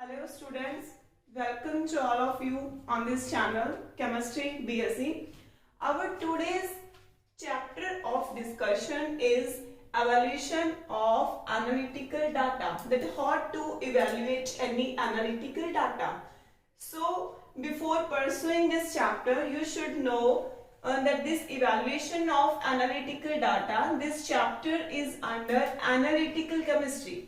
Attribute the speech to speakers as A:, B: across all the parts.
A: Hello students, welcome to all of you on this channel Chemistry BSc. Our today's chapter of discussion is evaluation of analytical data, that how to evaluate any analytical data. So before pursuing this chapter, you should know that this evaluation of analytical data, this chapter is under analytical chemistry.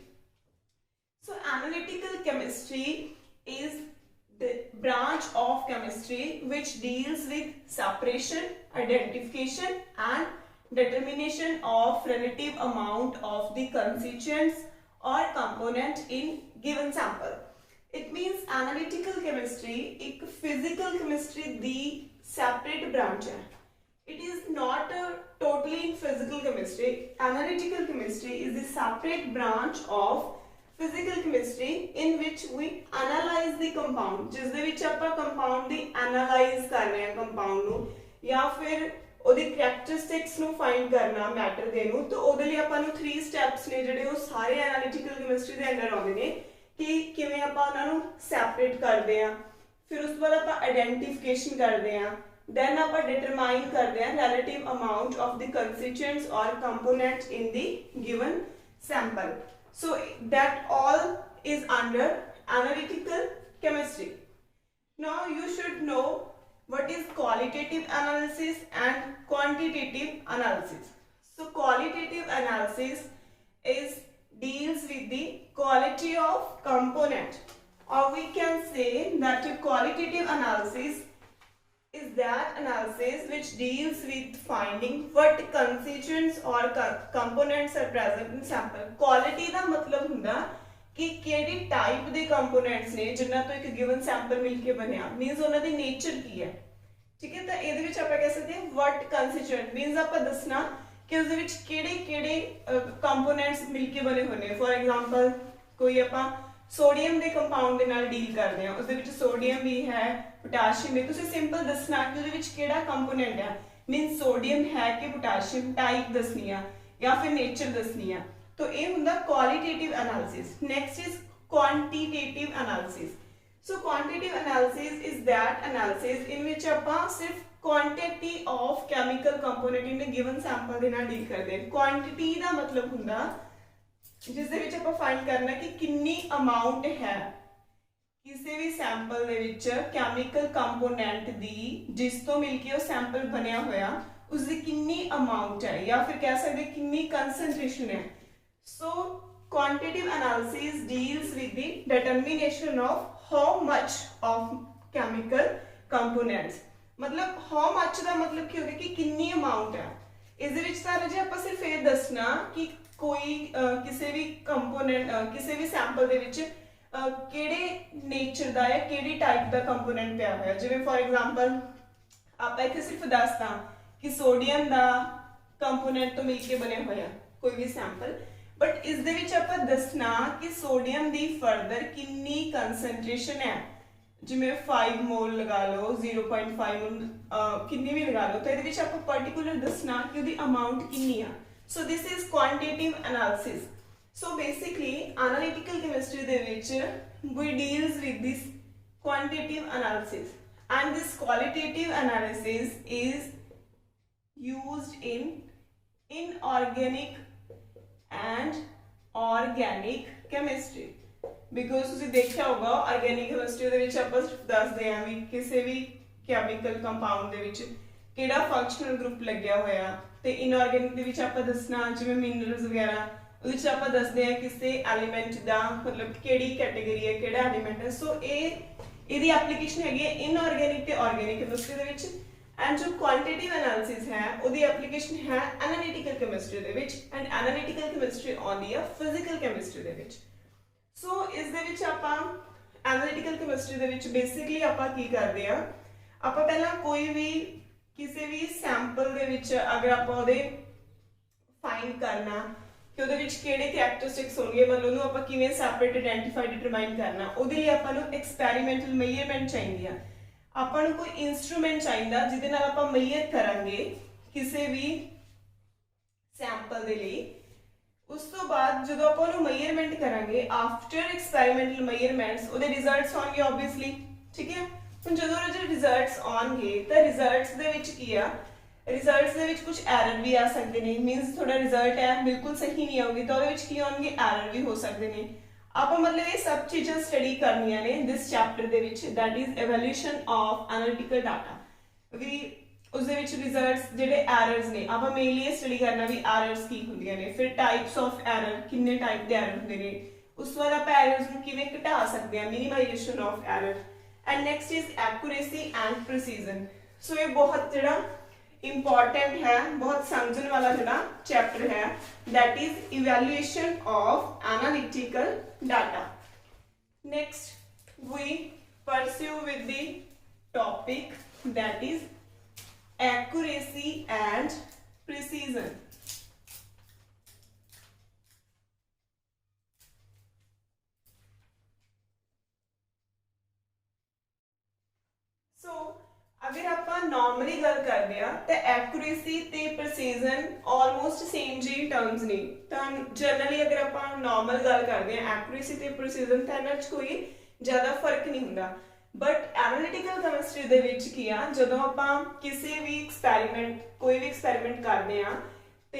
A: So analytical chemistry is the branch of chemistry which deals with separation, identification and determination of relative amount of the constituents or component in given sample. It means analytical chemistry एक physical chemistry the separate branch है. It is not totally in physical chemistry. Analytical chemistry is the separate branch of physical chemistry in which we analyze the compound, जिस दे विच आपां compound दी analyze कर रहे हैं compound नू या फिर ਉਹਦੀ characteristics ਨੂੰ find ਕਰਨਾ matter ਦੇ ਨੂੰ, तो ਉਹਦੇ ਲਈ ਆਪਾਂ ਨੂੰ 3 steps ਨੇ ਜਿਹੜੇ ਉਹ ਸਾਰੇ analytical chemistry ਦੇ ਅੰਦਰ ਆਉਂਦੇ ਨੇ ਕਿ ਕਿਵੇਂ ਆਪਾਂ ਉਹਨਾਂ ਨੂੰ separate ਕਰਦੇ ਆ, ਫਿਰ ਉਸ ਤੋਂ ਬਾਅਦ ਆਪਾਂ identification ਕਰਦੇ ਆ, then ਆਪਾਂ determine ਕਰਦੇ ਆ relative amount of the constituents or components in the given sample. So that all is under analytical chemistry. Now you should know what is qualitative analysis and quantitative analysis. So qualitative analysis deals with the quality of component, or we can say that qualitative analysis is that analysis which deals with finding what constituents or components are present in sample. Quality ਦਾ ਮਤਲਬ ਹੁੰਦਾ ਕਿ ਕਿਹੜੀ type ਦੇ components ਨੇ ਜਿਨ੍ਹਾਂ ਤੋਂ ਇੱਕ given sample ਮਿਲ ਕੇ ਬਣਿਆ, ਮੀਨਸ ਉਹਨਾਂ ਦੀ ਨੇਚਰ ਕੀ ਹੈ, ਠੀਕ ਹੈ। ਤਾਂ ਇਹਦੇ ਵਿੱਚ ਆਪਾਂ ਕਹਿ ਸਕਦੇ ਹਾਂ what constituent ਮੀਨਸ ਆਪਾਂ ਦੱਸਣਾ ਕਿ ਉਸ ਦੇ ਵਿੱਚ ਕਿਹੜੇ ਕੰਪੋਨੈਂਟਸ ਮਿਲ ਕੇ ਬਣੇ ਹੋਏ ਨੇ। ਫੋਰ ਐਗਜ਼ਾਮਪਲ ਕੋਈ ਆਪਾਂ सोडियम के कंपाउंड के नाल डील करते हैं, उस सोडियम भी है, पोटाशियम भी, तुसीं सिंपल दसना कि उहदे विच किहड़ा कंपोनेंट है, मीन सोडियम है कि पोटाशियम, टाइप दसनी है या फिर नेचर दसनी है। तो ये हुंदा qualitative analysis. Next is quantitative analysis. So quantitative analysis is that analysis in which आपां सिर्फ quantity of chemical component in given sample दे नाल डील करदे हैं। क्वांटिटी दा मतलब हुंदा जिस दे विच आपां फाइंड करना कि कितनी अमाउंट है किसी भी सैंपल दे विच केमिकल कंपोनेंट दी जिस तो मिलके वो सैंपल बनया होया उसकी कितनी अमाउंट है या फिर कह सकते कितनी कंसंट्रेशन है। So quantitative analysis deals with the determination of how much of chemical components, मतलब हाउ मच का मतलब की होगा कि कितनी अमाउंट है। इस दे विच तां जे आपां सिर्फ ये दसना कि कोई किसी भी कंपोनेंट किसी भी सैंपल दे विच किहड़े नेचर दा है किहड़ी टाइप दा कंपोनेंट पिया होया, जिवें फॉर एग्जांपल आप इत्थे सिर्फ दसदा कि सोडियम दा कंपोनेंट तो मिलके बने होया कोई भी सैंपल, बट इस दे विच आपां दसना कि सोडियम दी फर्दर कितनी कंसंट्रेशन है, जिवें 5 मोल लगा लो, 0.5 मोल कितनी भी लगा लो, तो इहदे विच आपां पर्टिकुलर दसना कि उहदी अमाउंट कितनी है। So this is quantitative analysis. So basically analytical chemistry de vich we deals with this quantitative analysis, and this qualitative analysis is used in inorganic and organic chemistry, because ਤੁਸੀਂ ਦੇਖਿਆ ਹੋਗਾ organic chemistry ਦੇ ਵਿੱਚ ਆਪਾਂ ਦੱਸਦੇ ਆਂ ਵੀ ਕਿਸੇ ਵੀ chemical compound ਦੇ ਵਿੱਚ ਕਿਹੜਾ functional group ਲੱਗਿਆ ਹੋਇਆ, ਤੇ ਇਨਆਰਗੈਨਿਕ ਦੇ ਵਿੱਚ ਆਪਾਂ ਦੱਸਣਾ ਜਿਵੇਂ ਮਿਨਰਲਸ ਵਗੈਰਾ, ਉਹਦੇ ਵਿੱਚ ਆਪਾਂ ਦੱਸਦੇ ਆ ਕਿਸੇ ਐਲੀਮੈਂਟ ਦਾ ਮਤਲਬ ਕਿਹੜੀ ਕੈਟਾਗਰੀ ਹੈ ਕਿਹੜਾ ਐਲੀਮੈਂਟ ਹੈ। ਸੋ ਇਹਦੀ ਐਪਲੀਕੇਸ਼ਨ ਹੈਗੀ ਹੈ ਇਨਆਰਗੈਨਿਕ ਤੇ ਆਰਗੈਨਿਕ ਕੈਮਿਸਟਰੀ ਦੇ ਵਿੱਚ, ਐਂਡ ਜੋ ਕੁਆਂਟੀਟਿਵ ਐਨਾਲਿਸਿਸ ਹੈ ਉਹਦੀ ਐਪਲੀਕੇਸ਼ਨ ਹੈ ਐਨਾਲਿਟਿਕਲ ਕੈਮਿਸਟਰੀ ਦੇ ਵਿੱਚ, ਐਂਡ ਐਨਾਲਿਟਿਕਲ ਕੈਮਿਸਟਰੀ ਆਉਂਦੀ ਹੈ ਫਿਜ਼ੀਕਲ ਕੈਮਿਸਟਰੀ ਦੇ ਵਿੱਚ। ਸੋ ਇਸ ਦੇ ਵਿੱਚ ਆਪਾਂ ਐਨਾਲਿਟਿਕਲ ਕੈਮਿਸਟਰੀ ਦੇ ਵਿੱਚ ਬੇਸਿਕਲੀ ਆਪਾਂ ਕੀ ਕਰਦੇ ਆ, ਆਪਾਂ ਪਹਿਲਾਂ ਕੋਈ ਵੀ किसी भी सैंपल दे विच अगर आपां ओहदे फाइंड करना कि ओहदे विच किहड़े कैरेक्टरिस्टिक्स होणगे, मतलब ओहनूं आपां किवें सैपरेट आइडेंटिफाई डिटरमाइन करना, ओहदे लई आपां नूं एक्सपैरीमेंटल मेजरमेंट चाहीदी आ, आपां नूं कोई इंस्ट्रूमेंट चाहीदा जिहदे नाल आपां मेजर करांगे किसी भी सैंपल दे लई ਉਸ ਤੋਂ ਬਾਅਦ ਜਦੋਂ ਆਪਾਂ ਉਹਨੂੰ ਮੇਜ਼ਰਮੈਂਟ ਕਰਾਂਗੇ ਆਫਟਰ ਐਕਸਪੈਰੀਮੈਂਟਲ ਮੇਜ਼ਰਮੈਂਟਸ ਉਹਦੇ ਰਿਜ਼ਲਟਸ ਆਉਣਗੇ ਆਬਵੀਅਸਲੀ, ਠੀਕ ਹੈ। ਹੁਣ ਜਦੋਂ ਉਹਦੇ ਰਿਜ਼ਲਟਸ ਆਉਣਗੇ ਤਾਂ ਰਿਜ਼ਲਟਸ ਦੇ ਵਿੱਚ ਕੀ ਆ, ਰਿਜ਼ਲਟਸ ਦੇ ਵਿੱਚ ਕੁਝ ਐਰਰ ਵੀ ਆ ਸਕਦੇ ਨੇ, ਮੀਨਸ ਤੁਹਾਡਾ ਰਿਜ਼ਲਟ ਹੈ ਬਿਲਕੁਲ ਸਹੀ ਨਹੀਂ ਆਊਗੀ ਤਾਂ ਉਹਦੇ ਵਿੱਚ ਕੀ ਆਉਣਗੇ, ਐਰਰ ਵੀ ਹੋ ਸਕਦੇ ਨੇ। ਆਪਾਂ ਮਤਲਬ ਇਹ ਸਭ ਚੀਜ਼ਾਂ ਸਟੱਡੀ ਕਰਨੀਆਂ ਨੇ ਦਿਸ ਚੈਪਟਰ ਦੇ ਵਿੱਚ, that is evolution of analytical data. ਵੀ ਉਸ ਦੇ ਵਿੱਚ ਰਿਜ਼ਲਟਸ ਜਿਹੜੇ ਐਰਰਸ ਨੇ ਆਪਾਂ ਮੇਨਲੀ ਇਹ ਸਟੱਡੀ ਕਰਨਾ ਵੀ ਐਰਰਸ ਕੀ ਹੁੰਦੀਆਂ ਨੇ, ਫਿਰ ਟਾਈਪਸ ਆਫ ਐਰਰ, ਕਿੰਨੇ ਟਾਈਪ ਦੇ ਐਰਰ ਹੁੰਦੇ ਨੇ, ਉਸ ਤੋਂ ਬਾਅਦ ਆਪਾਂ ਐਰਰਸ ਨੂੰ ਕਿਵੇਂ ਘਟਾ ਸਕਦੇ ਹਾਂ, minimization of error. And next is accuracy and precision. So ਇਹ ਬਹੁਤ ਜਿਹੜਾ इंपॉर्टेंट है, बहुत समझने वाला जरा चैप्टर है, that is evaluation of analytical data. Next we pursue with the topic that is accuracy and precision. अगर आप नॉर्मली गल करते हैं तो एक्यूरेसी ते प्रिसीजन ऑलमोस्ट सेम जी टर्म्स ने, तो जनरली अगर आप नॉर्मल गल करते हैं एक्यूरेसी ते प्रिसीजन तो इन्हां च कोई ज़्यादा फर्क नहीं हुंदा। बट एनालिटिकल केमिस्ट्री दे विच की आ, जदों आप किसी भी एक्सपैरीमेंट कोई भी एक्सपैरीमेंट करते हैं तो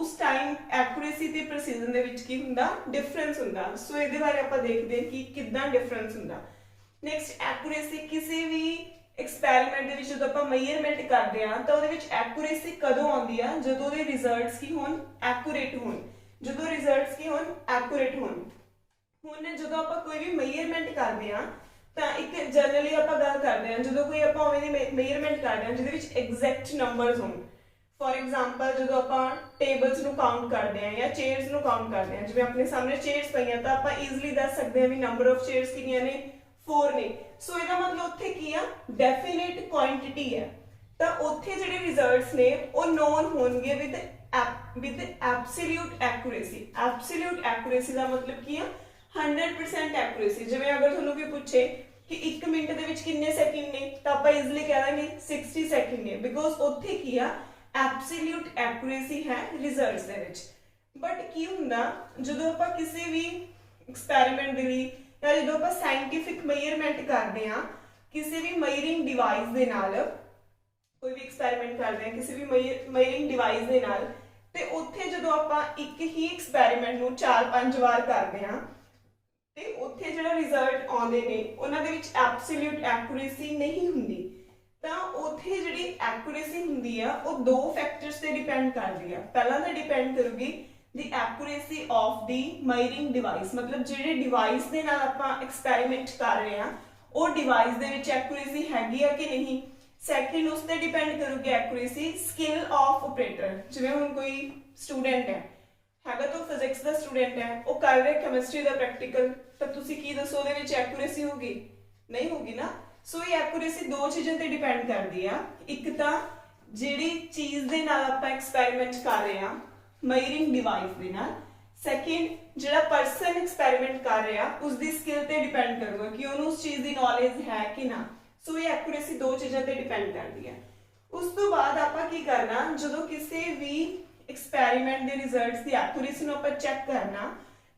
A: उस टाइम एक्यूरेसी ते प्रिसीजन दे विच की हुंदा, डिफरेंस हुंदा। सो इहदे बारे आप देखते हैं कि किदां डिफरेंस हुंदा। नैक्सट एक्यूरेसी, किसी भी एक्सपैरीमेंट दे विच जदों आपां मेजरमेंट करते हैं तो उहदे विच एक्यूरेसी कदों आउंदी है, जदों दे रिजल्ट्स की होण एक्यूरेट होण, जदों रिजल्ट्स की होण एक्यूरेट होण। हुण जदों आपां कोई भी मेजरमेंट करते हैं तो एक जनरली आपां गल करते हैं जदों कोई आपां उवें दी मेजरमेंट करते हैं जिहदे विच एग्जैक्ट नंबर्स होण। फॉर एग्जाम्पल जदों आपां टेबल्स नूं काउंट करते हैं या चेयर्स नूं काउंट करते हैं, जिवें अपने सामने चेयर्स पईआं तो आपां ईजिली दस सकते हैं भी नंबर ऑफ चेयर्स कितनियां ने, 4 ने। सो इसका मतलब उत्थे की है, डेफिनेट क्वांटिटी है, तो उत्थे जिहड़े रिजल्ट्स ने वो नोन होणगे with absolute accuracy. Absolute accuracy का मतलब की है 100% एक्यूरेसी। जिवें अगर तुहानूं कोई पूछे कि 1 मिनट दे विच कितने सेकंड ने तो आपां ईजिली कह देंगे 60 सेकंड ने, बिकॉज उत्थे की है एब्सोल्यूट एक्यूरेसी है रिजल्ट्स दे विच। बट की हुंदा जदों आपां किसी भी एक्सपैरीमेंट दे लई या जो आप साइंटिफिक मेजरमेंट करते हैं किसी भी मेजरिंग डिवाइस के नाल, कोई भी एक्सपैरीमेंट करते हैं किसी भी मेजरिंग डिवाइस के नाल, ते उत्थे जो आप एक ही एक्सपैरीमेंट नूं 4-5 बार करते हैं ते उत्थे जो रिजल्ट आउंदे ने उन्हां दे विच एब्सोल्यूट एक्यूरेसी नहीं हुंदी। तां उत्थे जिहड़ी एक्यूरेसी हुंदी है वो 2 फैक्टर्स ते डिपेंड करदी है। पहला तो depend करूगी the accuracy of the measuring device, मतलब ਜਿਹੜੇ डिवाइस ਦੇ ਨਾਲ ਆਪਾਂ एक्सपैरीमेंट कर रहे हैं ਉਹ डिवाइस ਦੇ ਵਿੱਚ accuracy ਹੈਗੀ ਆ ਕਿ ਨਹੀਂ। ਸੈਕਿੰਡ ਉਸ ਤੇ ਡਿਪੈਂਡ ਕਰੂਗੀ accuracy स्किल ऑफ ऑपरेटर। ਜਿਵੇਂ ਹੁਣ ਕੋਈ ਸਟੂਡੈਂਟ ਹੈਗਾ ਤਾਂ ਫਿਜ਼ਿਕਸ ਦਾ ਸਟੂਡੈਂਟ ਹੈ, ਉਹ ਕਰ ਰਿਹਾ ਕੈਮਿਸਟਰੀ ਦਾ ਪ੍ਰੈਕਟੀਕਲ, ਤਾਂ ਤੁਸੀਂ ਕੀ ਦੱਸੋ ਉਹਦੇ ਵਿੱਚ accuracy ਹੋਗੀ? ਨਹੀਂ ਹੋਗੀ ਨਾ। ਸੋ ਇਹ accuracy 2 ਚੀਜ਼ਾਂ ਤੇ ਡਿਪੈਂਡ ਕਰਦੀ ਆ। ਇੱਕ ਤਾਂ ਜਿਹੜੀ ਚੀਜ਼ ਦੇ ਨਾਲ ਆਪਾਂ एक्सपैरीमेंट कर रहे हैं मेजरिंग डिवाइस के नाल, सैकेंड जिहड़ा परसन एक्सपैरीमेंट कर रहा उसकी स्किल ते डिपेंड करूगा कि उन्होंने उस चीज़ की नॉलेज है कि ना। सो ये एक्यूरेसी 2 चीज़ों ते डिपेंड करती है। उस तो बाद आपां की करना, जो किसी भी एक्सपैरीमेंट के रिजल्ट्स की एक्यूरेसी नूं आपां चैक करना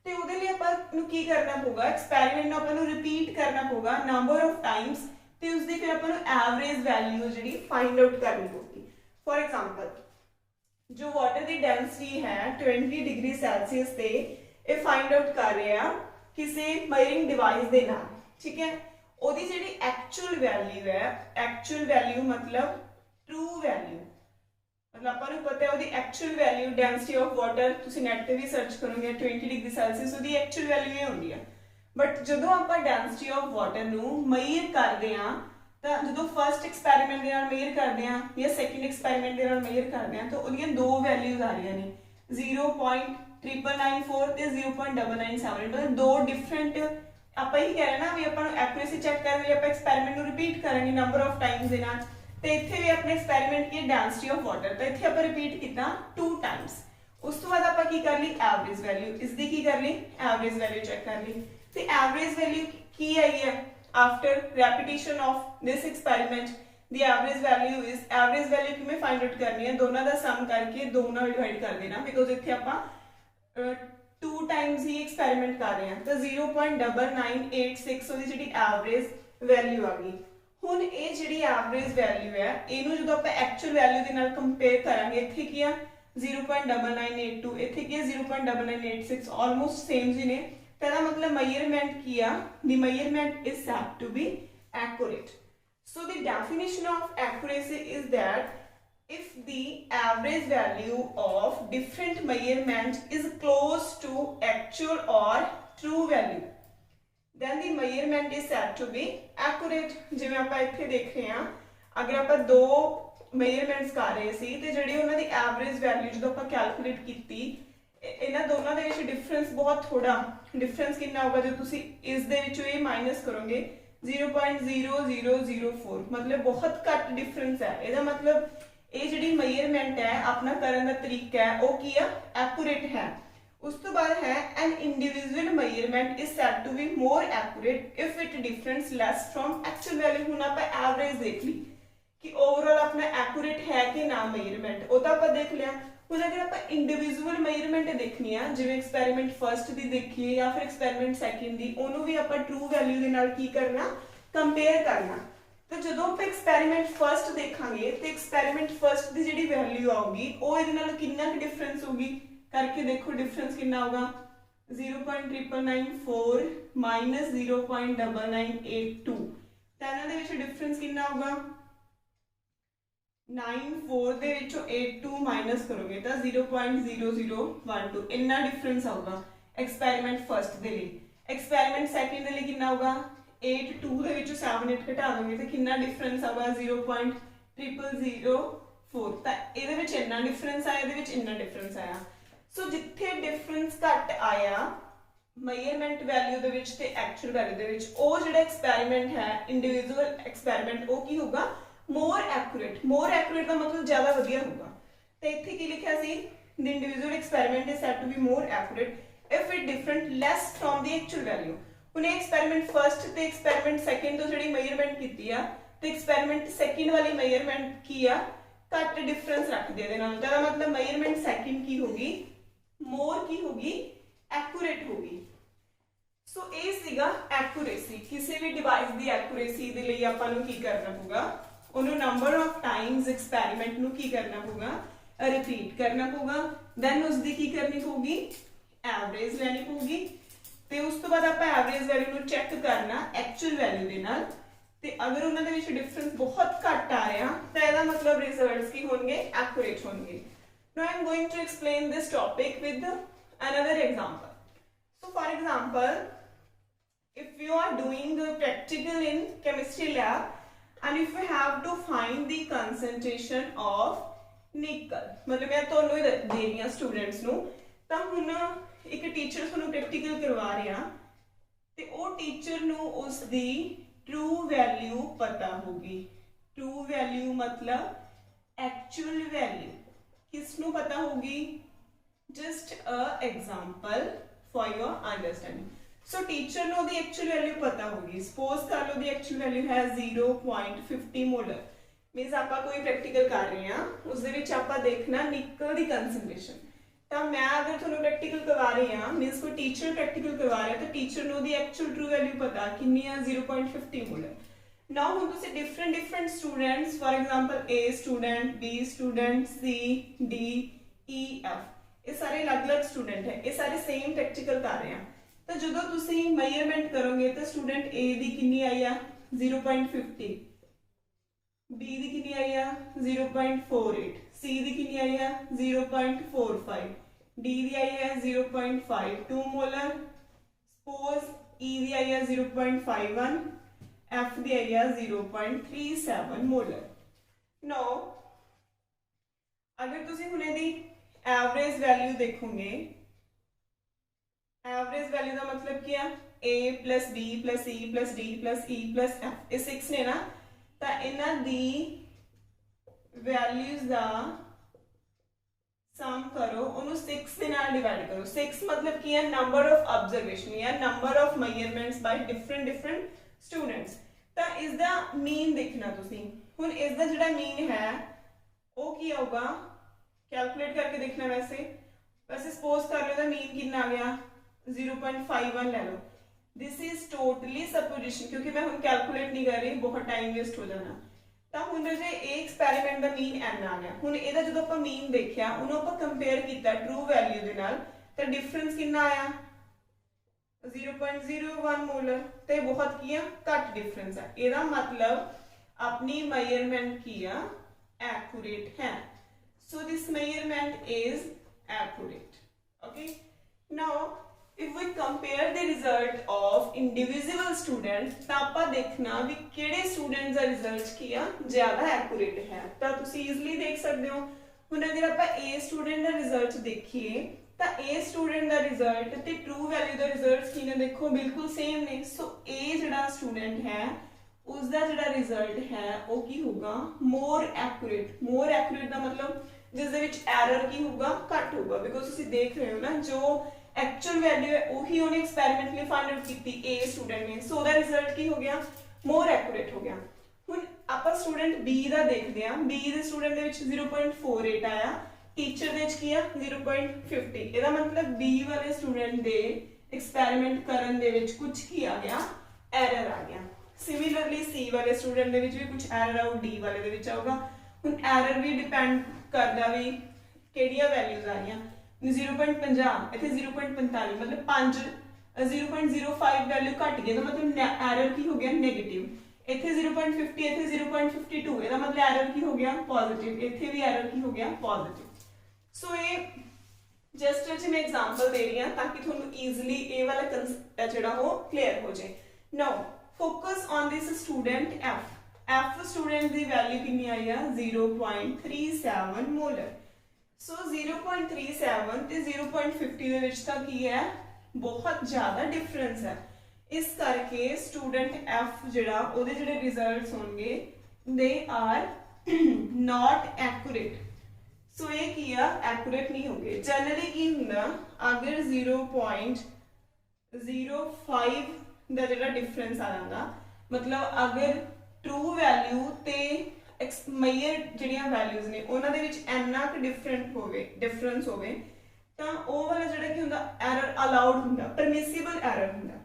A: तो उहदे लई आपां नूं की करना पऊगा, एक्सपैरीमेंट नूं आपां नूं रिपीट करना पऊगा नंबर ऑफ टाइम्स, तो उसकी फिर आपां नूं एवरेज वैल्यू जिहड़ी फाइंड आउट करनी पऊगी। फॉर एग्जाम्पल जो वाटर की डेंसिटी है 20 डिग्री सैल्सियस से ये फाइंड आउट कर रहे हैं किसी मेजरिंग डिवाइस के नाल, ठीक है। ओदी जिहड़ी एक्चुअल वैल्यू है, एक्चुअल वैल्यू मतलब ट्रू वैल्यू, मतलब आपां नूं पता है ओदी actual value density of water, तुसीं नेट ते भी सर्च करोगे 20 डिग्री सैल्सियस ओदी एक्चुअल वैल्यू ये होंदी है। बट जदों आपां डेंसिटी ऑफ वाटर नूं मेजर करदे हां तो जो फर्स्ट एक्सपैरीमेंट के मेजर करते हैं या सैकेंड एक्सपैरीमेंट के मेजर करते हैं तो उहदियां 2 वैल्यूज आ रही हैं 0.994 ते 0.997, मतलब 2 डिफरेंट। आप ही कह रहे ना भी अपन एक्यूरेसी चेक करेंगे, आप एक्सपैरीमेंट को रिपीट करेंगे नंबर ऑफ टाइम्स के नाल, तो इत्थे भी अपने एक्सपैरीमेंट की डेंसिटी ऑफ वाटर, तो इत्थे आप रिपीट किया 2 टाइम्स। उस तो बाद आप की कर ली एवरेज वैल्यू, इसकी की कर ली एवरेज वैल्यू चेक कर ली, तो एवरेज वैल्यू की आई है after repetition of this experiment the average value is, average value किवें फाइंड आउट करनी है, दोनों का सम करके 2 नाल डिवाइड कर देना, बिकॉज इत्थे आपां 2 टाइम्स ही एक्सपेरिमेंट कर रहे हैं, तो 0.9986 ਉਹਦੀ ਜਿਹੜੀ एवरेज वैल्यू आ गई। ਹੁਣ ਇਹ ਜਿਹੜੀ एवरेज वैल्यू है ਇਹਨੂੰ ਜਦੋਂ ਆਪਾਂ एक्चुअल वैल्यू ਦੇ ਨਾਲ ਕੰਪੇਅਰ ਕਰਾਂਗੇ, ਇੱਥੇ ਕੀ ਆ 0.9982, ਇੱਥੇ ਕੀ ਆ 0.9986, ਆਲਮੋਸਟ ਸੇਮ ਜੀ ਨੇ। तेरा मतलब measurement किया, the measurement is said to be accurate. So the definition of accuracy is that if the average value of different measurement is close to actual or true value, then the measurement is said to be accurate. जिवें आपां इत्थे देख रहे हैं, अगर आपां दो measurements कर रहे सी ते जिहड़ी उन्हां दी average value जदों आपां कैलकुलेट कीती, इन्हां दोनों दे विच डिफरेंस बहुत थोड़ा, डिफरेंस कितना होगा जो तुसी इस दे विचों ये माइनस करोगे 0.0004, मतलब बहुत घट डिफरेंस है। ਇਹਦਾ मतलब ये ਜਿਹੜੀ मेजरमेंट है अपना करन दा तरीका है वो की है, एक्यूरेट है। उस तो बाद है an individual measurement is said to be more accurate if it difference less from actual value। ਹੁਣ ਆਪਾਂ एवरेज देख ली कि ओवरऑल अपना एक्यूरेट है कि ना मेजरमेंट, वो तो आप देख लिया। ਹੁਣ अगर आप इंडिविजुअल मेजरमेंट देखनी है, जिवें एक्सपेरिमेंट फर्स्ट की देखिए या फिर एक्सपेरिमेंट सैकेंड की, उन्होंने भी आप ट्रू वैल्यू के नाल की करना, कंपेयर करना। तो जो आप एक्सपेरिमेंट फर्स्ट देखांगे तो एक्सपेरिमेंट फर्स्ट की जी वैल्यू आऊगी वो ये कितना डिफरेंस होगी करके देखो, डिफरेंस कितना होगा 0.994 माइनस 0.9982, तो इन्हां दे डिफरेंस कितना होगा 94 ਦੇ ਵਿੱਚੋਂ 82 ਮਾਈਨਸ ਕਰੋਗੇ ਤਾਂ 0.0012, ਇੰਨਾ डिफरेंस ਆਊਗਾ ਐਕਸਪੈਰੀਮੈਂਟ ਫਰਸਟ ਦੇ ਲਈ। ਐਕਸਪੈਰੀਮੈਂਟ ਸੈਕੰਡ ਦੇ ਲਈ ਕਿੰਨਾ ਹੋਗਾ 82 ਦੇ ਵਿੱਚੋਂ 78 ਘਟਾ ਦੋਗੇ ਤਾਂ ਕਿੰਨਾ डिफरेंस ਆਊਗਾ 0.0004, ਤਾਂ ਇਹਦੇ ਵਿੱਚ ਇੰਨਾ डिफरेंस ਆਇਆ, ਇਹਦੇ ਵਿੱਚ ਇੰਨਾ डिफरेंस ਆਇਆ। ਸੋ ਜਿੱਥੇ डिफरेंस ਘੱਟ ਆਇਆ मेजरमेंट वैल्यू ਦੇ ਵਿੱਚ ਤੇ ਐਕਚੁਅਲ ਵੈल्यू ਦੇ ਵਿੱਚ, ਉਹ ਜਿਹੜਾ ਐਕਸਪੈਰੀਮੈਂਟ ਹੈ ਇੰਡੀਵਿਜੂਅਲ ਐਕਸਪੈਰੀਮੈਂਟ ਉਹ ਕੀ ਹੋਊਗਾ मोर एक्यूरेट। मोर एक्यूरेट का मतलब ज्यादा वधिया होगा। तो इत्थे की लिखा सी the individual experiment is said to be more accurate if it different less from the actual value। उन्हें एक्सपेरिमेंट फर्स्ट ते एक्सपेरिमेंट सेकंड तो ਜਿਹੜੀ मेजरमेंट ਕੀਤੀ ਆ ਤੇ एक्सपेरिमेंट सेकंड वाली मेजरमेंट की आ ਘੱਟ डिफरेंस ਰੱਖਦੇ ਇਹਦੇ ਨਾਲ, ਤਾਂ मतलब मेजरमेंट सेकंड की होगी मोर की होगी एक्यूरेट होगी। सो ਇਹ ਸੀਗਾ एक्यूरेसी। ਕਿਸੇ ਵੀ डिवाइस ਦੀ एक्यूरेसी ਦੇ ਲਈ ਆਪਾਂ ਨੂੰ ਕੀ ਕਰਨਾ ਪਊਗਾ, ਉਹਨੂੰ ਨੰਬਰ ਆਫ ਟਾਈਮਸ ਐਕਸਪੈਰੀਮੈਂਟ ਨੂੰ ਕੀ ਕਰਨਾ ਪਊਗਾ, ਰਿਪੀਟ ਕਰਨਾ ਪਊਗਾ। ਦੈਨ ਉਸ ਦੀ ਕੀ ਕਰਨੀ ਪਊਗੀ, ਐਵਰੇਜ ਲੈਣੀ ਪਊਗੀ, ਤੇ ਉਸ ਤੋਂ ਬਾਅਦ ਆਪਾਂ ਐਵਰੇਜ ਵੈਲਿਊ ਨੂੰ ਚੈੱਕ ਕਰਨਾ ਐਕਚੁਅਲ ਵੈਲਿਊ ਦੇ ਨਾਲ, ਤੇ ਅਗਰ ਉਹਨਾਂ ਦੇ ਵਿੱਚ ਡਿਫਰੈਂਸ ਬਹੁਤ ਘੱਟ ਆ ਰਿਹਾ ਤਾਂ ਇਹਦਾ ਮਤਲਬ ਰਿਜ਼ਲਟਸ ਕੀ ਹੋਣਗੇ, ਐਕੂਰੇਟ ਹੋਣਗੇ। Now I am going to explain this topic with another example. So for example, if you are doing a practical in chemistry lab and if you have to find the concentration of nickel, मतलब मैं ਤੁਹਾਨੂੰ ਹੀ ਦੇ ਰਹੀ ਹਾਂ students ਨੂੰ, ਤਾਂ ਹੁਣ ਇੱਕ ਟੀਚਰ ਤੁਹਾਨੂੰ ਪ੍ਰੈਕਟੀਕਲ ਕਰਵਾ ਰਿਹਾ ਤੇ ਉਹ ਟੀਚਰ ਨੂੰ ਉਸ ਦੀ ਟਰੂ ਵੈਲਿਊ ਪਤਾ ਹੋਗੀ। ਟਰੂ ਵੈਲਿਊ मतलब एक्चुअल वैल्यू किस ਨੂੰ ਪਤਾ ਹੋਗੀ, just a example for your understanding। So teacher ਨੂੰ ਉਹਦੀ ਐਕਚੁਅਲ ਵੈਲਿਊ ਪਤਾ ਹੋਗੀ। ਸਪੋਜ਼ ਕਰ ਲਓ ਦੀ ਐਕਚੁਅਲ ਵੈਲਿਊ ਹੈ 0.50 ਮੋਲਰ, ਮੀਨਸ ਆਪਾਂ ਕੋਈ ਪ੍ਰੈਕਟੀਕਲ ਕਰ ਰਹੇ ਹਾਂ, ਉਸ ਦੇ ਵਿੱਚ ਆਪਾਂ ਦੇਖਣਾ ਨਿਕਲ ਦੀ ਕਨਸੈਂਟ੍ਰੇਸ਼ਨ। ਤਾਂ ਮੈਂ ਅਗਰ ਤੁਹਾਨੂੰ ਪ੍ਰੈਕਟੀਕਲ ਕਰਵਾ ਰਹੀ ਹਾਂ, ਮੀਨਸ ਕੋਈ ਟੀਚਰ ਪ੍ਰੈਕਟੀਕਲ ਕਰਵਾ ਰਿਹਾ, ਤਾਂ ਟੀਚਰ ਨੂੰ ਉਹਦੀ ਐਕਚੁਅਲ ਟਰੂ ਵੈਲਿਊ ਪਤਾ ਕਿੰਨੀ ਆ 0.50 ਮੋਲਰ। ਨਾਓ ਹੁਣ ਤੁਸੀਂ different students, for example A student, B student, C, D, E, F, ਇਹ ਸਾਰੇ ਅਲੱਗ-ਅਲੱਗ ਸਟੂਡੈਂਟ ਹੈ, ਇਹ ਸਾਰੇ ਸੇਮ ਪ੍ਰੈਕਟੀਕਲ ਕਰ ਰਹੇ ਆ। तो जो तुसी मेजरमेंट करोगे तो स्टूडेंट ए दी कितनी आई है 0.50, बी दी कितनी आई है 0.48, सी दी कितनी आई है 0.45, डी दी आई है 0.52 मोलर, सपोज ई दी आई है 0.51, एफ दी आई है 0.37 मोलर। नो अगर तुसी हुणे दी एवरेज वैल्यू देखोगे, एवरेज वैल्यू का मतलब क्या, A plus B plus C plus D plus E plus F, ये 6 ने ना, तो इन्हां दी वैल्यूज दा सम करो, उन्होंने 6 दे नाल डिवाइड करो। 6 मतलब की है नंबर ऑफ ऑब्जर्वेशन या number of measurements by different students. तो इसका मीन देखना तुसी, हुण इसका जिहड़ा मीन है वो की आऊगा, कैलकुलेट करके देखना। वैसे सपोज कर लो मीन कितना आ गया 0.51 ले लो। दिस इज टोटली सपोजिशन, क्योंकि मैं हुण कैलकुलेट नहीं कर रही, बहुत टाइम वेस्ट हो जाना। तो हुण जे ये एक्सपैरीमेंट का मीन एन आ गया। हुण इहदा जदों आपां मीन देखिया, उहनूं आपां कंपेयर कीता ट्रू वैल्यू दे नाल, तो डिफरेंस कितना आया 0.01 मोलर। तो बहुत की घट डिफरेंस है। ਇਹਦਾ मतलब अपनी मेजरमेंट किया एक्यूरेट है। So this measurement is accurate. Okay. Now, if we compare the result of individual students, तो आपा देखना भी केड़े students का result किया ज़्यादा accurate है। तो तुसी easily देख सकते हो। हुण अगर आपा A student का result देखिए, तो A student का result ते true value का result की ने देखो बिल्कुल same ने। So A जिहड़ा student है उसका जिहड़ा result है वो की होगा more accurate। more accurate का मतलब जिस दे विच एरर की होगा घट होगा, बिकॉज तुसी देख रहे हो ना जो एक्चुअल वैल्यू है वही उन्हें एक्सपेरिमेंटली फाइंड आउट की ए स्टूडेंट ने। सो दा रिजल्ट की हो गया मोर एक्यूरेट हो गया। हुण आपां स्टूडेंट बी दा देखदे हां। बी दे स्टूडेंट दे विच 0.48 आया, टीचर दे विच की आ 0.50। ਇਹਦਾ मतलब बी वाले स्टूडेंट दे एक्सपेरिमेंट करन दे विच कुछ की आ गया एरर आ गया। सिमिलरली सी वाले स्टूडेंट दे विच भी कुछ एरर आउ, डी वाले दे विच आऊगा। हुण एरर भी डिपेंड करदा भी केड़ियां वैल्यूज आ रही। 0.50 इत्थे 0.45 मतलब 5 0.05 वैल्यू घट गई, तो मतलब एरर की हो गया नेगेटिव। इत्थे 0.50 इत्थे 0.52, ਇਹਦਾ मतलब एरर की हो गया पॉजिटिव, इत्थे भी एरर की हो गया पॉजिटिव। सो ये जस्ट अज मैं एग्जांपल दे रही हूं ताकि ਤੁਹਾਨੂੰ ਈਜ਼ੀਲੀ ਇਹ ਵਾਲਾ ਕਨਸੈਪਟ ਜਿਹੜਾ ਉਹ ਕਲੀਅਰ ਹੋ ਜਾਏ। Now focus on this student F। F student की वैल्यू कितनी आई है 0.37 मोलर। सो 0.37 ते 0.50 दे विच तां की है बहुत ज़्यादा डिफरेंस है। इस करके स्टूडेंट F जिहड़ा ओहदे जिहड़े रिजल्ट्स होंगे दे आर नॉट एक्यूरेट। सो ये की है एक्यूरेट नहीं होंगे। जनरली की हुंदा अगर 0.05 दा जिहड़ा डिफरेंस आ जांदा, मतलब अगर ट्रू वैल्यू ते मेजर जिहड़ियां वैल्यूज ने उन्हां दे विच इन्ना क डिफरेंस होवे तां ओह वाला जिहड़ा की हुंदा एरर अलाउड हुंदा, परमिसिबल एरर हुंदा।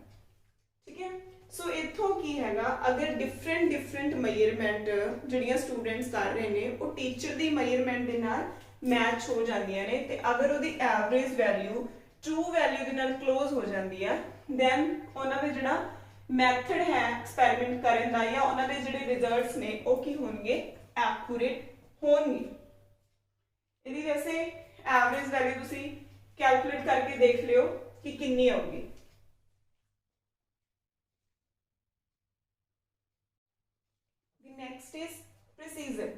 A: ठीक है। सो इत्थों की हैगा अगर डिफरेंट मेजरमेंट जिहड़ियां स्टूडेंट्स कर रहे ने वो टीचर दी मेजरमेंट दे नाल मैच हो जांदियां ने, ते अगर ओहदी एवरेज वैल्यू ट्रू वैल्यू दे नाल क्लोज हो जांदी है, दैन उन्हां दे जिहड़ा मैथड है एक्सपेरिमेंट करने का या उन्होंने जिहड़े रिजल्ट्स ने वो की होंगे एक्यूरेट होंगे। यदि वैसे एवरेज वैल्यू तुसी कैलकुलेट करके देख लियो कि कितनी आऊगी। Next is precision.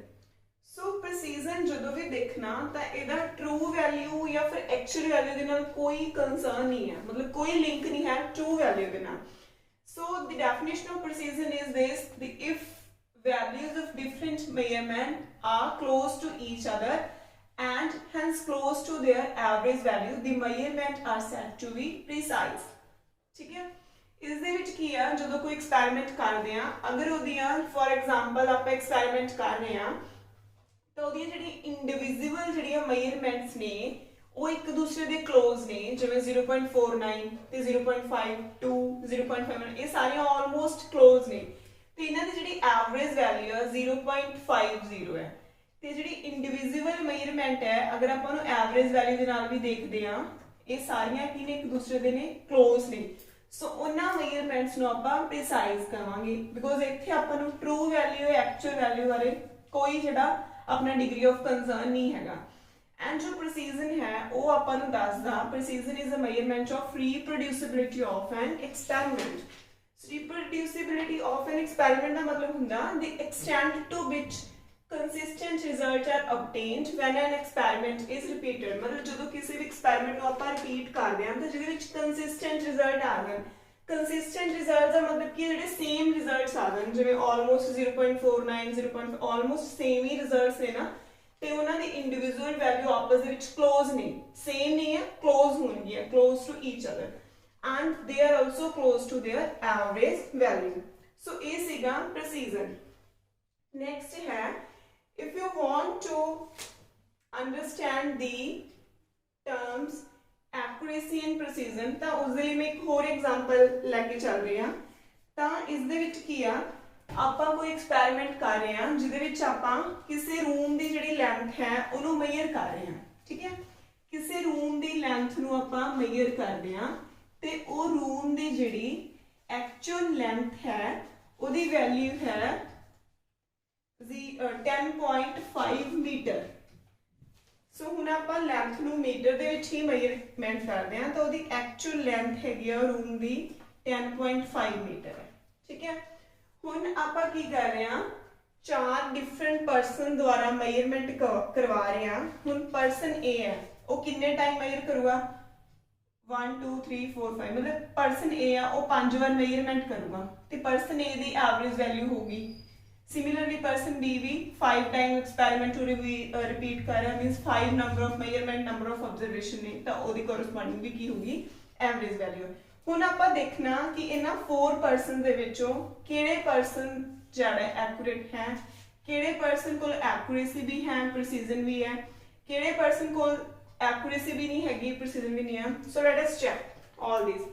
A: So precision जदों भी देखना तो इहदा ट्रू वैल्यू या फिर एक्चुअल वैल्यू दे नाल कोई कंसर्न नहीं है, मतलब कोई लिंक नहीं है ट्रू वैल्यू दे नाल। So the definition of precision is this: if values of different measurement are close to each other and hence close to their average value, the measurement are said to be precise. ठीक है। इस दे विच की है जदों कोई experiment करदे आ, अगर ओदियां for example आप एक्सपेरिमेंट कर रहे हैं तो ओदियां जिहड़ी इंडिविजुअल जिहड़ियां मेजरमेंट्स ने वो एक दूसरे दे क्लोज ने, जिवें 0.49 ते 0.52 0.51 ये सारियां ऑलमोस्ट क्लोज ने। ते इन्हां दी जिहड़ी एवरेज वैल्यू है 0.50 है। ते जिहड़ी इंडिविजुअल मेजरमेंट है अगर आपां नूं एवरेज वैल्यू दे नाल भी देखदे हां, ये सारियां की ने एक दूसरे दे ने क्लोज ने। सो उन्हां मेजरमेंट्स नूं आपां प्रिसाइज कवांगे, बिकॉज इत्थे आपां नूं ट्रू वैल्यू एक्चुअल वैल्यू बारे कोई जिहड़ा अपना डिग्री ऑफ कंसर्न नहीं हैगा। एंड जो प्रिसीजन है वो आपां नूं दसदा, precision is a measurement of reproducibility of an experiment. Reproducibility of an experiment का मतलब हुंदा the extent to which consistent result are obtained when an experiment is repeated। मतलब जो किसी भी एक्सपेरिमेंट को आपां रिपीट करदे हां तां जिहदे विच कंसिस्टेंट रिजल्ट आ जाण। कंसिस्टेंट रिजल्ट का मतलब कि जिहड़े सेम रिजल्ट्स आ जाण, जिवें ऑलमोस्ट 0.49 0. ऑलमोस्ट सेम ही रिजल्ट्स ने ना, ਤੇ ਉਹਨਾਂ ਦੀ ਇੰਡੀਵਿਜੂਅਲ ਵੈਲਿਊ ਆਪਸ ਦੇ ਵਿੱਚ ਕਲੋਜ਼ ਨਹੀਂ, ਸੇਮ ਨਹੀਂ ਹੈ, ਕਲੋਜ਼ ਹੋਣਗੀਆਂ, close to each other and they are also close to their average value. So ਇਹ ਸੀਗਾ ਪ੍ਰੈਸੀਜ਼ਨ। नेक्स्ट है if you want to understand the terms accuracy and precision ਤਾਂ ਉਸ ਦੇ ਲਈ ਮੈਂ ਇੱਕ ਹੋਰ ਐਗਜ਼ਾਮਪਲ ਲੈ ਕੇ ਚੱਲ ਰਹੀ ਹਾਂ। ਤਾਂ ਇਸ ਦੇ ਵਿੱਚ ਕੀ ਆ, ਆਪਾਂ ਕੋਈ ਐਕਸਪੈਰੀਮੈਂਟ ਕਰ ਰਹੇ ਹਾਂ ਜਿਹਦੇ ਵਿੱਚ ਆਪਾਂ ਕਿਸੇ ਰੂਮ ਦੀ ਜਿਹੜੀ ਲੈਂਥ ਹੈ ਉਹਨੂੰ ਮੇਜ਼ਰ ਕਰ ਰਹੇ ਹਾਂ। ਠੀਕ ਹੈ, ਕਿਸੇ ਰੂਮ ਦੀ ਲੈਂਥ ਨੂੰ ਆਪਾਂ ਮੇਜ਼ਰ ਕਰਦੇ ਹਾਂ ਤੇ ਉਹ ਰੂਮ ਦੀ ਜਿਹੜੀ ਐਕਚੁਅਲ ਲੈਂਥ ਹੈ ਉਹਦੀ ਵੈਲਿਊ ਹੈ 10.5 मीटर। सो हुण आपां लैंथ नूं मीटर दे विच ही मेजरमेंट करदे हां, तो ओहदी एक्चुअल लैंथ हैगी आ रूम दी 10.5 मीटर है। ठीक है, हुण आपां की कर रहे हां, चार डिफरेंट पर्सन द्वारा मेजरमेंट करवा रहे हां। हुण पर्सन ए है, वो कितने टाइम मेजर करूगा 1 2 3 4 5, मतलब पर्सन ए है वो 5 बार मेजरमेंट करूगा तो पर्सन ए दी एवरेज वैल्यू होगी। सिमिलरली पर्सन बी भी 5 टाइम एक्सपेरिमेंट टू रिपीट कर रहा मीनस 5 number of measurement number of observation ने, तो ओदी कोरस्पोंडिंग भी की होगी एवरेज वैल्यू। हुण आपां देखना कि इन्हां 4 पर्सन दे विचों किहड़े पर्सन ज़्यादा एक्यूरेट है, किहड़े पर्सन कोल एक्यूरेसी भी है प्रिसीजन भी है, किहड़े पर्सन कोल एक्यूरेसी भी नहीं हैगी प्रिसीजन भी नहीं है। So let us check all this.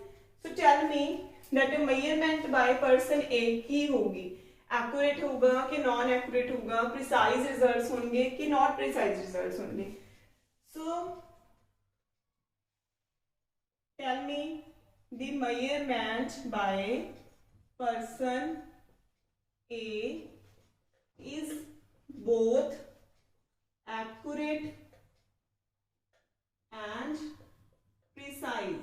A: So tell me that measurement by person A की होगी, एक्यूरेट होगा कि नॉन एक्यूरेट होगा, प्रिसाइज रिजल्ट्स होंगे कि नॉट प्रिसाइज रिजल्ट्स होंगे। So tell me the measurement by person A is both accurate and precise.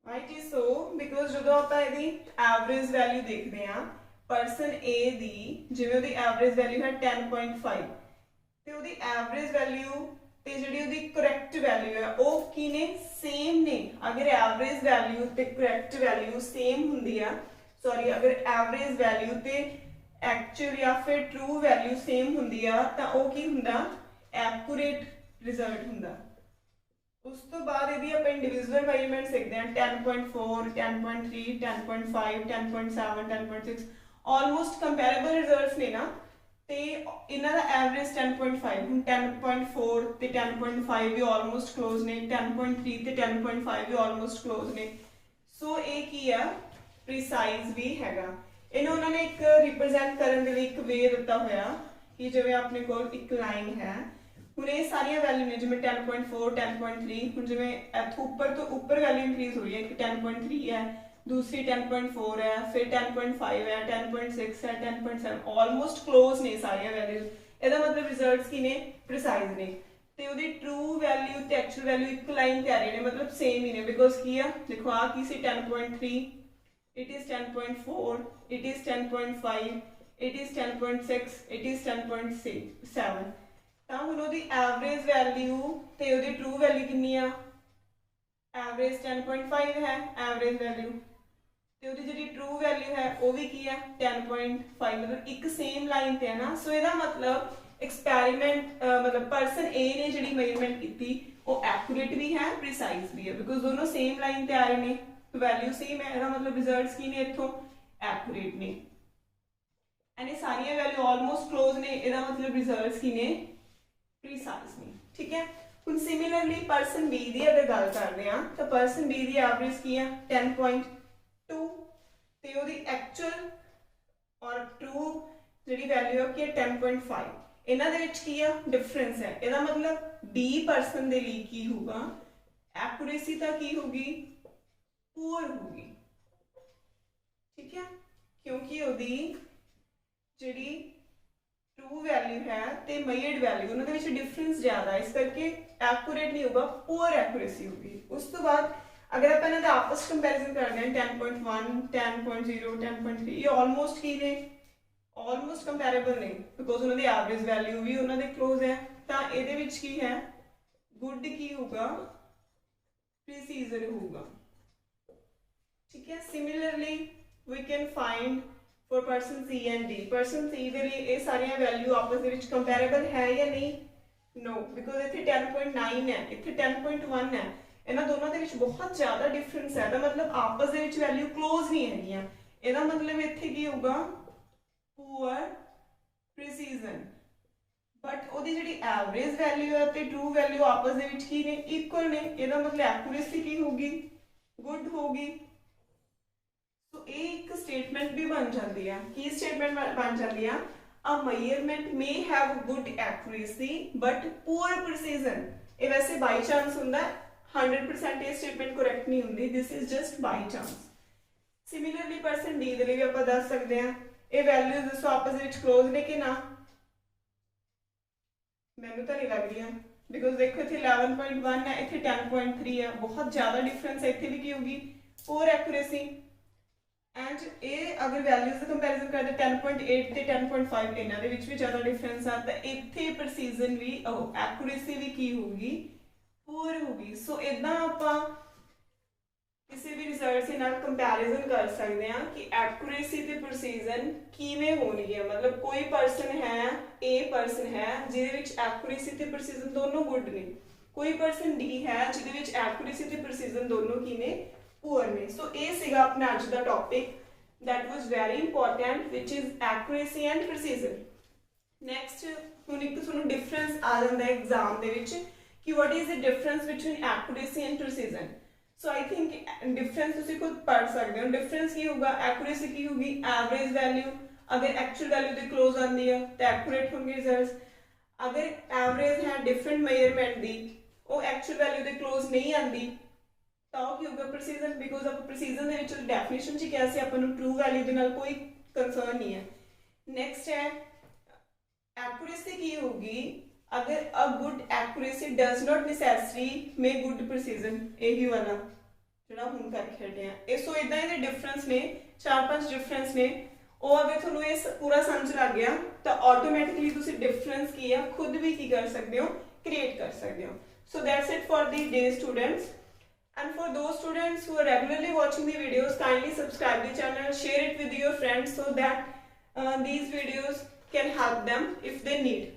A: Right is so because जो आप एवरेज वैल्यू देखते हैं पर्सन ए दी जिवें उहदी एवरेज वैल्यू है 10.5 ते उहदी एवरेज वैल्यू ते जिहड़ी उहदी करैक्ट वैल्यू है वो की ने सेम ने। अगर एवरेज वैल्यू ते करैक्ट वैल्यू सेम हुंदी है, सॉरी अगर एवरेज वैल्यू ते एक्चुअल या फिर ट्रू वैल्यू सेम हुंदी है तां वो की हुंदा एक्यूरेट रिजल्ट हुंदा। उस तो बाद यदि आप इंडिविजुअल मेजरमेंट देखते हैं 10.4 10.3 10.5 10.7 10.6 ऑलमोस्ट कंपेरेबल रिजल्ट्स ने ना, ते इन्हां दा एवरेज 10.5 हुण 10.4 ते 10.5 भी ऑलमोस्ट क्लोज ने, 10.3 ते 10.5 भी ऑलमोस्ट क्लोज ने। सो ये की है प्रिसाइज भी हैगा। इन्हें उन्होंने एक रिप्रेजेंट करने के लिए एक वे दिता होया कि जिवें अपने कोल एक लाइन है, हुण ये सारियां वैल्यू ने जिवें 10.4 10.3, हुण जिवें इत्थों ऊपर तो ऊपर वैल्यू इंक्रीज हो रही है, एक 10.3 है, दूसरी 10.4 है, फिर 10.5 है, 10.6 है, 10.7, ऑलमोस्ट क्लोज ने सारियां वैल्यूज। ਇਹਦਾ मतलब रिजल्ट्स की ने प्रिसाइज ने ते ਉਹਦੀ ट्रू वैल्यू ते एक्चुअल वैल्यू एक लाइन ते आ रही ने, मतलब सेम ही ने। बिकॉज की है देखो आ की सी 10.3, it is 10.4, it is 10.5, it is 10.6, it is 10.7। ਤਾਂ ਹੁਣ ਉਹਦੀ ਐਵਰੇਜ ਵੈਲਿਊ ਤੇ ਉਹਦੀ ਟਰੂ ਵੈਲਿਊ ਕਿੰਨੀ ਆ, ਐਵਰੇਜ 10.5 ਹੈ ਐਵਰੇਜ ਵੈਲਿਊ, ਤੇ ਉਹਦੀ ਜਿਹੜੀ ਟਰੂ ਵੈਲਿਊ ਹੈ ਉਹ ਵੀ ਕੀ ਹੈ 10.5, मतलब एक सेम लाइन ਤੇ है ना। सो ਇਹਦਾ मतलब एक्सपेरिमेंट मतलब पर्सन ए ने ਜਿਹੜੀ मेजरमेंट ਕੀਤੀ ਉਹ एक्यूरेट भी है प्रिसाइज भी है, बिकॉज दोनों सेम लाइन ਤੇ आ रहे ਨੇ, वैल्यू सेम है। ਇਹਦਾ मतलब रिजल्ट्स की ने इथों एक्यूरेट ने, एंड ये सारियां वैल्यू ऑलमोस्ट क्लोज ने, ਇਹਦਾ मतलब रिजल्ट्स की ने प्रिसाइज ने। ठीक है, ਹੁਣ सिमिलरली पर्सन बी ਦੀ अगर ਗੱਲ ਕਰਦੇ ਹਾਂ ਤਾਂ पर्सन बी ਦੀ एवरेज की है 10.2 ਤੇ ਉਹਦੀ ਐਕਚੁਅਲ ਔਰ ਟਰੂ ਜਿਹੜੀ ਵੈਲਿਊ ਹੈ ਕਿ 10.5। ਇਹਨਾਂ ਦੇ ਵਿੱਚ ਕੀ ਆ ਡਿਫਰੈਂਸ ਹੈ, ਇਹਦਾ मतलब डी पर्सन ਦੇ ਲਈ ਕੀ ਹੋਊਗਾ, एक्यूरेसी ਤਾਂ ਕੀ ਹੋਗੀ ਪੂਅਰ ਹੋਗੀ। ठीक है, क्योंकि ਉਹਦੀ ਜਿਹੜੀ ट्रू वैल्यू है ਤੇ ਮੇਜਰਡ ਵੈਲਿਊ ਉਹਨਾਂ ਦੇ ਵਿੱਚ ਡਿਫਰੈਂਸ ਜ਼ਿਆਦਾ ਹੈ, ਇਸ ਕਰਕੇ एक्यूरेट नहीं होगा, पुअर एक्यूरेसी होगी। उस तो बाद अगर आप इन्हां दा आपस कंपैरिजन करते हैं 10.1 10.0 10.3 ये ऑलमोस्ट की ने ऑलमोस्ट कंपैरेबल ने, बिकॉज उन्हां दी एवरेज वैल्यू भी उन्हां दे क्लोज है। ਤਾਂ ਇਹਦੇ ਵਿੱਚ ਕੀ है गुड की होगा प्रीसीजन होगा। ठीक है, similarly we can find for person C and D. Person C ਦੇ ਲਈ ਇਹ ਸਾਰੀਆਂ ਵੈਲਿਊ ਆਪਸ ਦੇ ਵਿੱਚ ਕੰਪੈरेबल ਹੈ ਜਾਂ ਨਹੀਂ, नो, बिकॉज इतने 10.9 है, इतने 10.1 है, इन्हां दोनों ਦੇ ਵਿੱਚ बहुत ज़्यादा डिफरेंस है। तो मतलब आपस ਦੇ ਵਿੱਚ वैल्यू क्लोज नहीं है। ਇਹਦਾ मतलब ਇੱਥੇ ਕੀ ਹੋਊਗਾ poor precision, बट ਉਹਦੀ ਜਿਹੜੀ ਐਵਰੇਜ ਵੈਲਿਊ ਹੈ ਤੇ ਟਰੂ ਵੈਲਿਊ ਆਪਸ ਦੇ ਵਿੱਚ ਕੀ ਨੇ, ਇਕੁਅਲ ਨੇ। ਇਹਦਾ ਮਤਲਬ ਐਕੂਰੇਸੀ ਕੀ ਹੋਗੀ, ਗੁੱਡ ਹੋਗੀ। ਸੋ ਇਹ ਇੱਕ ਸਟੇਟਮੈਂਟ ਵੀ ਬਣ ਜਾਂਦੀ ਹੈ। ਕੀ ਸਟੇਟਮੈਂਟ ਬਣ ਜਾਂਦੀ ਆ, a measurement may have good accuracy but poor precision। ਇਹ ਵੈਸੇ ਬਾਈ ਚਾਂਸ ਹੁੰਦਾ ਹੈ, 100% ਇਹ ਸਟੇਟਮੈਂਟ ਕਰੈਕਟ ਨਹੀਂ ਹੁੰਦੀ, this is just by chance। Similarly person D ਦੇ ਲਈ ਵੀ ਆਪਾਂ ਦੱਸ ਸਕਦੇ ਹਾਂ, ਇਹ ਵੈਲਿਊਜ਼ ਦੱਸੋ ਆਪਸ ਦੇ ਵਿੱਚ ਕਲੋਜ਼ ਨੇ ਕਿ ਨਾ। ਮੈਨੂੰ ਤਾਂ ਨਹੀਂ ਲੱਗ ਰਹੀਆਂ, ਬਿਕੋਜ਼ ਦੇਖੋ ਇੱਥੇ 11.1 ਹੈ, ਇੱਥੇ 10.3 ਹੈ, ਬਹੁਤ ਜ਼ਿਆਦਾ ਡਿਫਰੈਂਸ ਹੈ। ਇੱਥੇ ਵੀ ਕੀ ਹੋਗੀ, ਪੂਰ ਐਕੂਰੇਸੀ। ਐਂਡ ਇਹ ਅਗਰ ਵੈਲਿਊਜ਼ ਦਾ ਕੰਪੈਰੀਜ਼ਨ ਕਰਦੇ 10.8 ਤੇ 10.5, ਇਹਨਾਂ ਦੇ ਵਿੱਚ ਵੀ ਜ਼ਿਆਦਾ ਡਿਫਰੈਂਸ ਆ, ਤਾਂ ਇੱਥੇ ਪ੍ਰੈਸੀਜ਼ਨ ਵੀ ਐਕੂਰੇਸੀ ਵੀ ਕੀ ਹੋਊਗੀ, ਪੂਰ ਹੋਊਗੀ। ਸੋ ਇਦਾਂ ਆਪਾਂ ਕਿਸੇ ਵੀ ਰਿਜ਼ਲਟ ਦੇ ਨਾਲ ਕੰਪੈਰੀਜ਼ਨ ਕਰ ਸਕਦੇ ਹਾਂ ਕਿ ਐਕੂਰੇਸੀ ਤੇ ਪ੍ਰੈਸੀਜ਼ਨ ਕਿਵੇਂ ਹੋਣੀ ਹੈ। ਮਤਲਬ ਕੋਈ ਪਰਸਨ ਹੈ, ਏ ਪਰਸਨ ਹੈ ਜਿਹਦੇ ਵਿੱਚ ਐਕੂਰੇਸੀ ਤੇ ਪ੍ਰੈਸੀਜ਼ਨ ਦੋਨੋਂ ਗੁੱਡ ਨੇ, ਕੋਈ ਪਰਸਨ ਡੀ ਹੈ ਜਿਹਦੇ ਵਿੱਚ ਐਕੂਰੇਸੀ ਤੇ ਪ੍ਰੈਸੀਜ਼ਨ ਦੋਨੋਂ ਕੀ ਨੇ, ਪੂਅਰ ਨੇ। ਸੋ ਇਹ ਸੀਗਾ ਆਪਣਾ ਅੱਜ ਦਾ topic, that was very important, which is accuracy and precision। next ਹੁਣ ਇੱਕ ਤੁਹਾਨੂੰ ਡਿਫਰੈਂਸ ਆ ਜਾਂਦਾ ਹੈ ਐਗਜ਼ਾਮ ਦੇ ਵਿੱਚ ਕਿ what is the difference between accuracy and precision। so I think difference ਤੁਸੀਂ ਖੁਦ ਪੜ੍ਹ ਸਕਦੇ ਹੋ। ਡਿਫਰੈਂਸ ਕੀ ਹੋਗਾ, ਐਕੂਰੇਸੀ ਕੀ ਹੋਗੀ, ਐਵਰੇਜ ਵੈਲਿਊ ਅਗਰ ਐਕਚੁਅਲ ਵੈਲਿਊ ਦੇ ਕਲੋਜ਼ ਆਉਂਦੀ ਹੈ ਤਾਂ ਐਕੂਰੇਟ ਹੋਣਗੇ ਰਿਜ਼ਲਟਸ। ਅਗਰ ਐਵਰੇਜ ਹੈ ਡਿਫਰੈਂਟ ਮੇਜਰਮੈਂਟ ਦੀ, ਉਹ ਐਕਚੁਅਲ ਵੈਲਿਊ ਦੇ ਕਲੋਜ਼ ਨਹੀਂ ਆਉਂਦੀ ਤਾਂ ਉਹ ਕੀ ਹੋਊਗਾ, ਪ੍ਰੈਸੀਜ਼ਨ। ਬਿਕੋਜ਼ ਆਪਾਂ ਪ੍ਰੈਸੀਜ਼ਨ ਦੇ ਵਿੱਚ ਡੈਫੀਨੇਸ਼ਨ 'ਚ ਕਿਹਾ ਸੀ ਆਪਾਂ ਨੂੰ ਟਰੂ ਵੈਲਿਊ ਦੇ ਨਾਲ ਕੋਈ ਕੰਸਰਨ ਨਹੀਂ ਹੈ। ਨੈਕਸਟ ਹੈ ਐਕੂਰੇਸੀ ਕੀ ਹੋਊਗੀ, ਅਗਰ a good accuracy does not necessary may good precision. ਇਹੀ ਵਾਲਾ ਜਿਹੜਾ ਹੁਣ ਕਰਕੇ ਹਟੇ ਆ ਇਹ। ਸੋ ਇਦਾਂ ਇਹਦੇ ਡਿਫਰੈਂਸ ਨੇ, 4-5 ਡਿਫਰੈਂਸ ਨੇ। ਉਹ ਅਗਰ ਤੁਹਾਨੂੰ ਇਹ ਪੂਰਾ ਸਮਝ ਲੱਗ ਗਿਆ ਤਾਂ ਆਟੋਮੈਟਿਕਲੀ ਤੁਸੀਂ ਡਿਫਰੈਂਸ ਕੀ ਆ ਖੁਦ ਵੀ ਕੀ ਕਰ ਸਕਦੇ ਹੋ, ਕ੍ਰੀਏਟ ਕਰ ਸਕਦੇ ਹੋ। So that's it for the day students. And for those students who are regularly watching the videos, kindly subscribe the channel, share it with your friends so that these videos can help them if they need.